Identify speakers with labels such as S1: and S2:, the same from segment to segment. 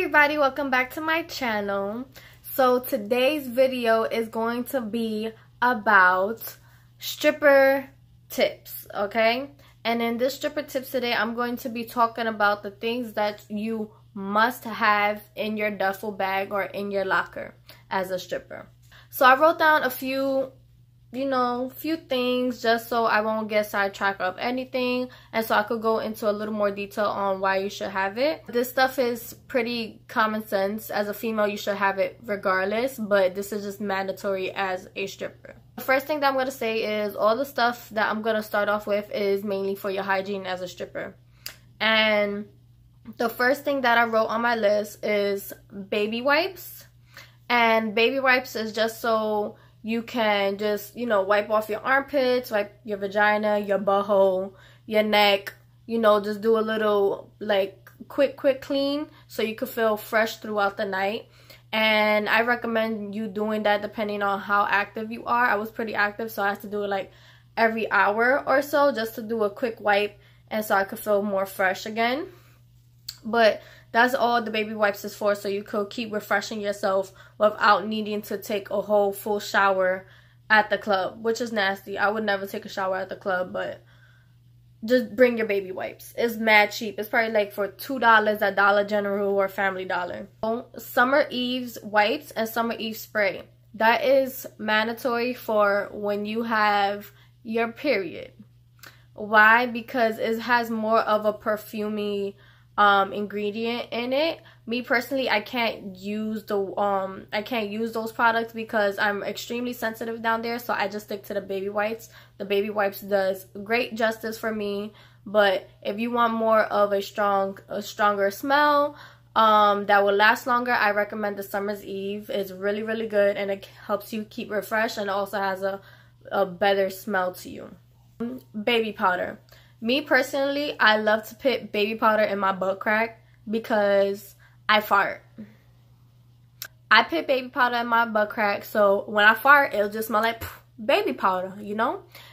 S1: everybody, welcome back to my channel. So today's video is going to be about stripper tips, okay? And in this stripper tips today, I'm going to be talking about the things that you must have in your duffel bag or in your locker as a stripper. So I wrote down a few things just so I won't get sidetracked of anything, and so I could go into a little more detail on why you should have it. This stuff is pretty common sense. As a female, you should have it regardless, but this is just mandatory as a stripper. The first thing that I'm going to say is all the stuff that I'm going to start off with is mainly for your hygiene as a stripper. And the first thing that I wrote on my list is baby wipes. And baby wipes is just so you can just, wipe off your armpits, wipe your vagina, your butthole, your neck, just do a little, quick clean so you can feel fresh throughout the night. And I recommend you doing that depending on how active you are. I was pretty active, so I had to do it, every hour or so just to do a quick wipe and so I could feel more fresh again. But that's all the baby wipes is for, so you could keep refreshing yourself without needing to take a whole full shower at the club, which is nasty. I would never take a shower at the club, but just bring your baby wipes. It's mad cheap. It's probably for $2 at Dollar General or Family Dollar. Summer Eve's wipes and Summer Eve spray. That is mandatory for when you have your period. Why? Because it has more of a perfumey ingredient in it. Me personally, I can't use those products because I'm extremely sensitive down there, so I just stick to the baby wipes. The baby wipes does great justice for me, but if you want more of a stronger smell that will last longer, I recommend the Summer's Eve. It's really good, and it helps you keep refreshed, and also has a better smell to you. Baby powder. Me personally, I love to put baby powder in my butt crack because I fart. I put baby powder in my butt crack, so when I fart, it'll just smell like baby powder,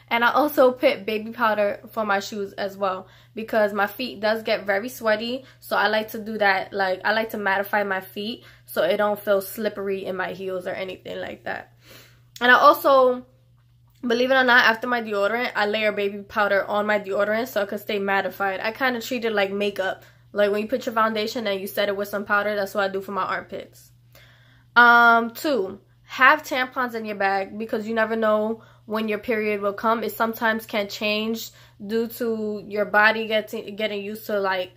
S1: And I also put baby powder for my shoes as well because my feet does get very sweaty, so I like to do that. I like to mattify my feet so it don't feel slippery in my heels or anything like that. And I also, believe it or not, after my deodorant, I layer baby powder on my deodorant so it could stay mattified. I kind of treat it like makeup. Like when you put your foundation and you set it with some powder, that's what I do for my armpits. 2, have tampons in your bag because you never know when your period will come. It sometimes can change due to your body getting used to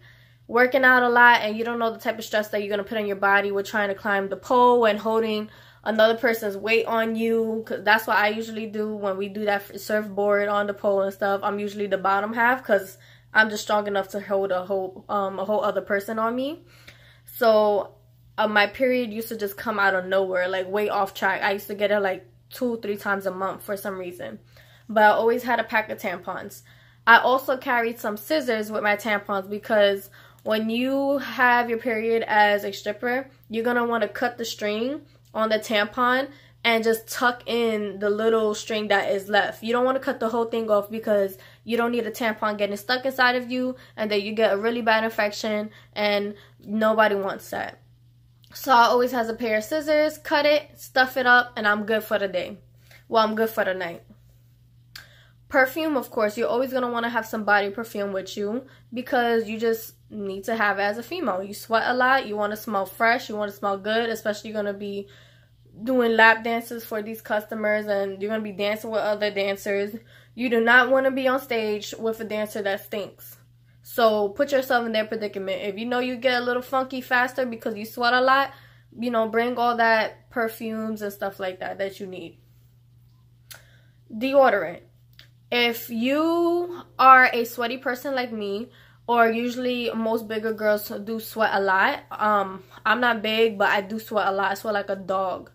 S1: working out a lot, and you don't know the type of stress that you're going to put on your body with trying to climb the pole and holding another person's weight on you, because that's what I usually do when we do that surfboard on the pole and stuff. I'm usually the bottom half because I'm just strong enough to hold a whole other person on me. So my period used to just come out of nowhere, way off track. I used to get it 2-3 times a month for some reason, but I always had a pack of tampons. I also carried some scissors with my tampons because when you have your period as a stripper, you're gonna want to cut the string on the tampon and just tuck in the little string that is left. You don't want to cut the whole thing off because you don't need a tampon getting stuck inside of you and then you get a really bad infection, and nobody wants that. So I always has a pair of scissors, cut it, stuff it up, and I'm good for the day. Well, I'm good for the night. Perfume, of course, you're always going to want to have some body perfume with you because you just need to have it as a female. You sweat a lot, you want to smell fresh, you want to smell good, especially you're going to be doing lap dances for these customers and you're going to be dancing with other dancers. You do not want to be on stage with a dancer that stinks. So put yourself in their predicament. If you know you get a little funky faster because you sweat a lot, bring all that perfumes and stuff like that you need. Deodorant. If you are a sweaty person like me, or usually most bigger girls do sweat a lot. I'm not big, but I do sweat a lot. I sweat like a dog.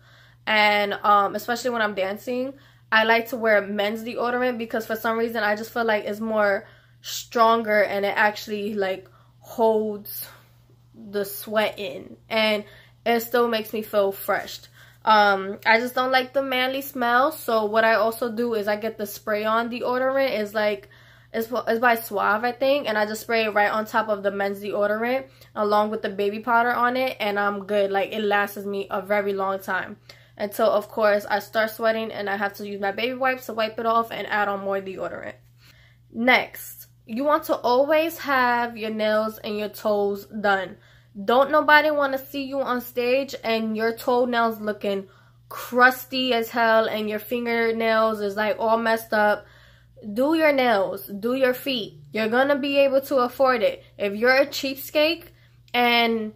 S1: And especially when I'm dancing, I like to wear men's deodorant because for some reason I just feel like it's more stronger and it actually holds the sweat in. And it still makes me feel fresh. I just don't like the manly smell, so what I also do is I get the spray-on deodorant. It's by Suave, I think, and I just spray it right on top of the men's deodorant along with the baby powder on it, and I'm good. Like, it lasts me a very long time until, of course, I start sweating and I have to use my baby wipes to wipe it off and add on more deodorant. Next, you want to always have your nails and your toes done. Don't nobody want to see you on stage and your toenails looking crusty as hell and your fingernails is like all messed up. Do your nails, do your feet. You're gonna be able to afford it. If you're a cheapskate and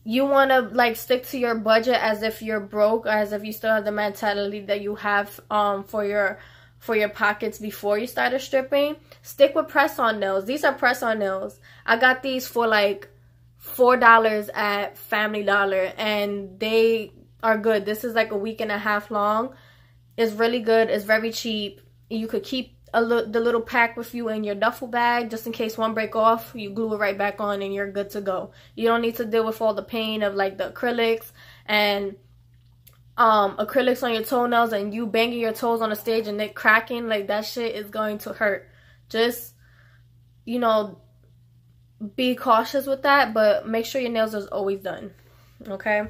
S1: you want to like stick to your budget as if you're broke, as if you still have the mentality that you have for your pockets before you started stripping, stick with press-on nails. These are press-on nails. I got these for like $4 at Family Dollar, and they are good. This is like a week and a half long. It's really good. It's very cheap. You could keep the little pack with you in your duffel bag just in case one break off. You glue it right back on and you're good to go. You don't need to deal with all the pain of like the acrylics and acrylics on your toenails and you banging your toes on the stage and it cracking. Like, that shit is going to hurt. Just, you know, be cautious with that, but make sure your nails is always done. Okay?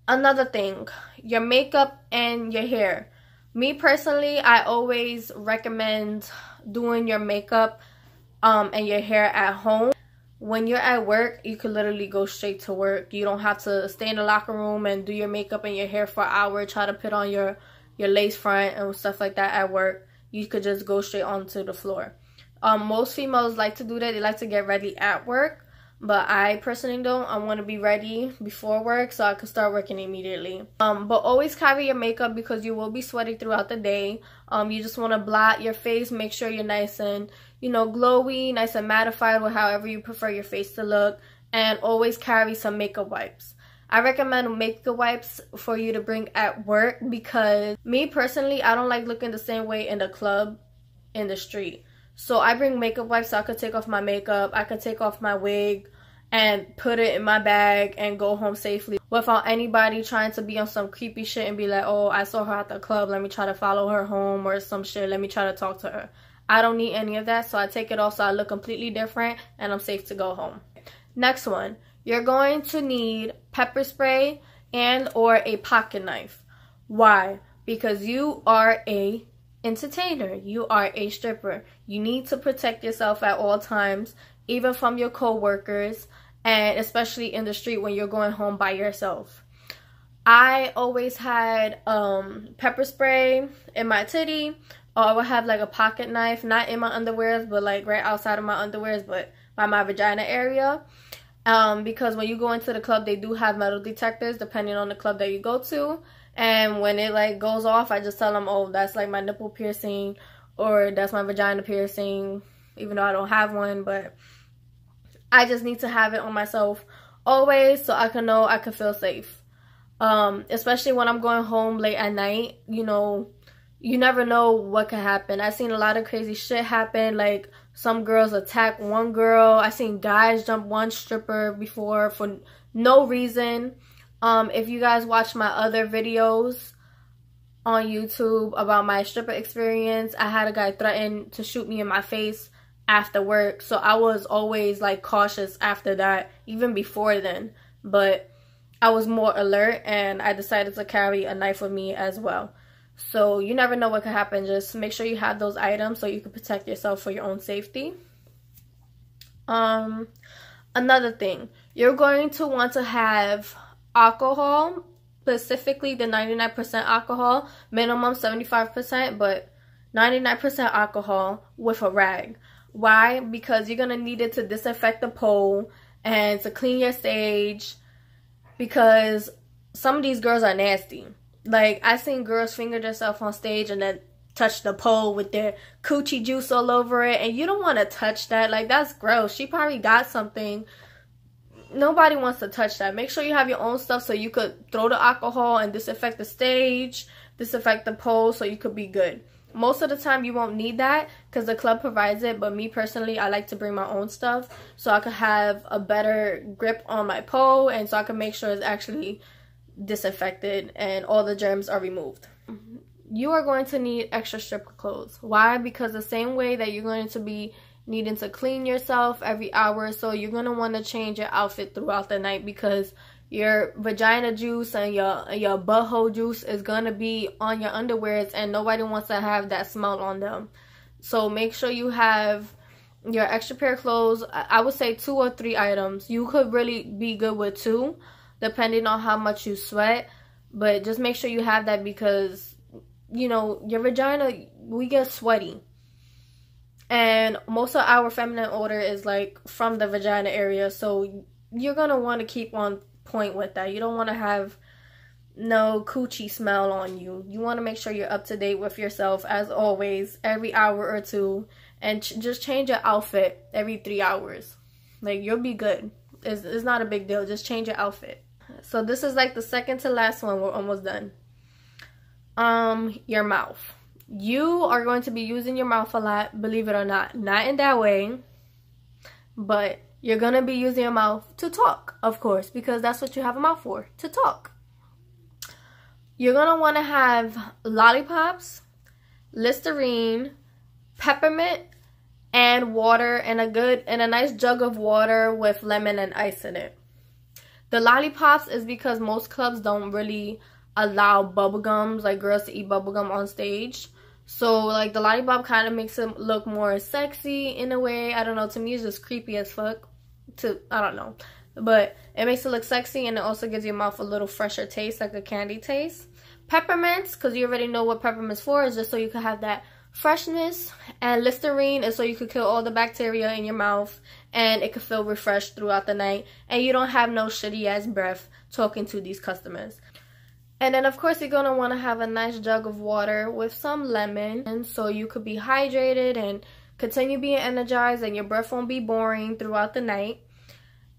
S1: Another thing, your makeup and your hair. Me personally, I always recommend doing your makeup and your hair at home. When you're at work, you can literally go straight to work. You don't have to stay in the locker room and do your makeup and your hair for an hour, try to put on your lace front and stuff like that at work. You could just go straight onto the floor. Most females like to do that. They like to get ready at work. But I personally don't. I want to be ready before work so I can start working immediately. But always carry your makeup because you will be sweating throughout the day. You just want to blot your face. Make sure you're nice and, you know, glowy, nice and mattified, or however you prefer your face to look. And always carry some makeup wipes. I recommend makeup wipes for you to bring at work because me personally, I don't like looking the same way in the club, in the street. So I bring makeup wipes so I could take off my makeup, I could take off my wig and put it in my bag and go home safely without anybody trying to be on some creepy shit and be like, oh, I saw her at the club, let me try to follow her home or some shit, let me try to talk to her. I don't need any of that, so I take it off so I look completely different and I'm safe to go home. Next one, you're going to need pepper spray and or a pocket knife. Why? Because you are a entertainer. You are a stripper. You need to protect yourself at all times, even from your co-workers, and especially in the street when you're going home by yourself. I always had pepper spray in my titty, or I would have like a pocket knife, not in my underwears, but like right outside of my underwears, but by my vagina area. Because when you go into the club, they do have metal detectors depending on the club that you go to. And when it like goes off, I just tell them, oh, that's like my nipple piercing or that's my vagina piercing, even though I don't have one. But I just need to have it on myself always so I can know I can feel safe. Especially when I'm going home late at night, you know, you never know what can happen. I've seen a lot of crazy shit happen, like some girls attack one girl. I've seen guys jump one stripper before for no reason. If you guys watch my other videos on YouTube about my stripper experience, I had a guy threaten to shoot me in my face after work. So I was always like cautious after that, even before then. But I was more alert and I decided to carry a knife with me as well. So you never know what could happen. Just make sure you have those items so you can protect yourself for your own safety. Another thing, you're going to want to have alcohol, specifically the 99% alcohol, minimum 75%, but 99% alcohol with a rag. Why? Because you're going to need it to disinfect the pole and to clean your stage, because some of these girls are nasty. Like, I seen girls finger themselves on stage and then touch the pole with their coochie juice all over it, and you don't want to touch that. Like, that's gross. She probably got something. Nobody wants to touch that. Make sure you have your own stuff so you could throw the alcohol and disinfect the stage, disinfect the pole, so you could be good. Most of the time you won't need that because the club provides it, but me personally, I like to bring my own stuff so I could have a better grip on my pole and so I can make sure it's actually disinfected and all the germs are removed. you are going to need extra stripper clothes. Why? Because the same way that you're going to be needing to clean yourself every hour, so you're going to want to change your outfit throughout the night, because your vagina juice and your butthole juice is going to be on your underwears, and nobody wants to have that smell on them. So make sure you have your extra pair of clothes. I would say 2 or 3 items. You could really be good with 2 depending on how much you sweat, but just make sure you have that, because you know, your vagina, we get sweaty, and most of our feminine odor is like from the vagina area, so you're gonna want to keep on point with that. You don't want to have no coochie smell on you. You want to make sure you're up to date with yourself, as always, every hour or 2, and just change your outfit every 3 hours. Like, you'll be good. It's not a big deal. Just change your outfit. So this is like the second to last one. We're almost done. Your mouth. You are going to be using your mouth a lot, believe it or not. Not in that way, but you're gonna be using your mouth to talk, of course, because that's what you have a mouth for, to talk. You're gonna want to have lollipops, Listerine, peppermint, and water, and a nice jug of water with lemon and ice in it. The lollipops is because most clubs don't really allow bubblegums, like girls to eat bubblegum on stage. So like the lollipop kind of makes it look more sexy in a way. I don't know, to me it's just creepy as fuck. I don't know. But it makes it look sexy, and it also gives your mouth a little fresher taste, like a candy taste. Peppermints, because you already know what peppermint's for, is just so you can have that freshness. And Listerine is so you could kill all the bacteria in your mouth, and it could feel refreshed throughout the night, and you don't have no shitty ass breath talking to these customers. And then of course you're going to want to have a nice jug of water with some lemon, and so you could be hydrated and continue being energized, and your breath won't be boring throughout the night.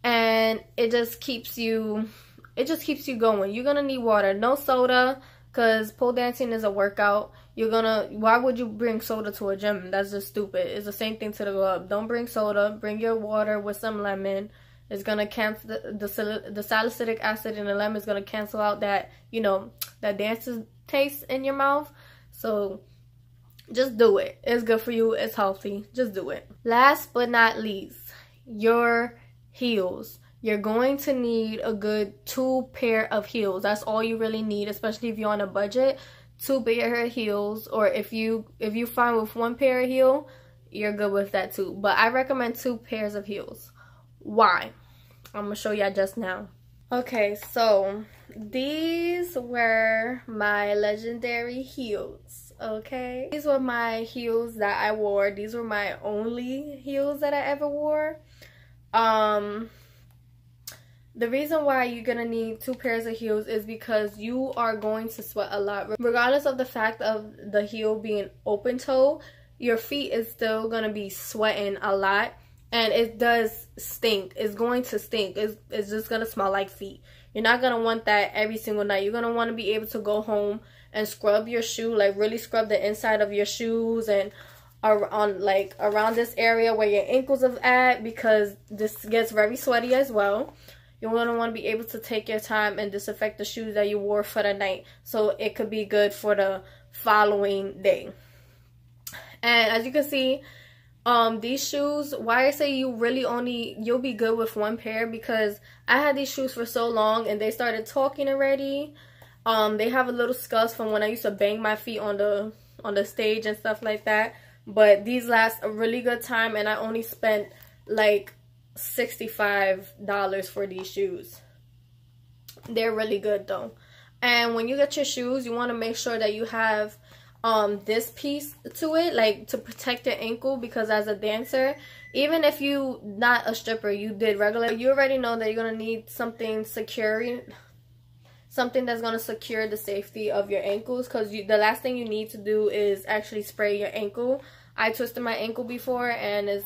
S1: And it just keeps you going. You're gonna need water. No soda, because pole dancing is a workout. Why would you bring soda to a gym? That's just stupid. It's the same thing to the club. Don't bring soda. Bring your water with some lemon. It's gonna cancel the salicylic acid in the lemon is gonna cancel out that, you know, that dancing taste in your mouth. So just do it. It's good for you. It's healthy. Just do it. Last but not least, your heels. You're going to need a good 2 pair of heels. That's all you really need, especially if you're on a budget. 2 pair of heels, or if you find with 1 pair of heel, you're good with that too. But I recommend 2 pairs of heels. Why? I'm gonna show y'all just now. Okay, so these were my legendary heels. Okay, these were my heels that I wore. These were my only heels that I ever wore. The reason why you're gonna need 2 pairs of heels is because you are going to sweat a lot. Regardless of the fact of the heel being open toe, your feet is still gonna be sweating a lot, and it does stink. It's going to stink. It's just gonna smell like feet. You're not gonna want that every single night. You're gonna want to be able to go home and scrub your shoe, like really scrub the inside of your shoes and around this area where your ankles are at, because this gets very sweaty as well. You're going to want to be able to take your time and disinfect the shoes that you wore for the night, so it could be good for the following day. And as you can see, these shoes, why I say you'll be good with 1 pair, because I had these shoes for so long and they started talking already. They have a little scuffs from when I used to bang my feet on the stage and stuff like that. But these last a really good time, and I only spent like $65 for these shoes. They're really good though. And when you get your shoes, you want to make sure that you have this piece to it, like to protect your ankle, because as a dancer, even if you not a stripper, you did regular, you already know that you're gonna need something securing, something that's gonna secure the safety of your ankles, because the last thing you need to do is actually spray your ankle. I twisted my ankle before, and it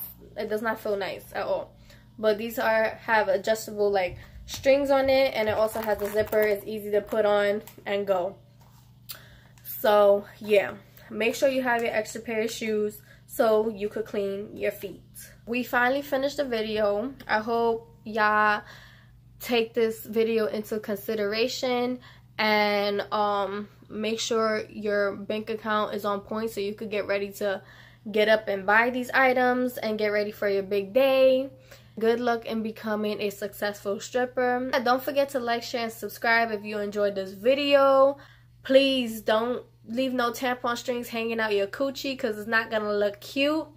S1: does not feel nice at all. But these have adjustable like strings on it, and it also has a zipper. It's easy to put on and go. So yeah, make sure you have your extra pair of shoes so you could clean your feet. We finally finished the video. I hope y'all take this video into consideration and make sure your bank account is on point so you could get ready to get up and buy these items and get ready for your big day. Good luck in becoming a successful stripper. Don't forget to like, share, and subscribe if you enjoyed this video. Please don't leave no tampon strings hanging out your coochie because it's not gonna look cute.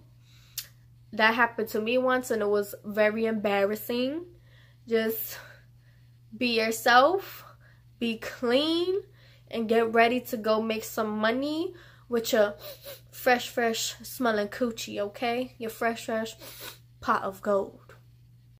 S1: That happened to me once and it was very embarrassing. Just be yourself, be clean, and get ready to go make some money with your fresh smelling coochie, okay? Your fresh pot of gold.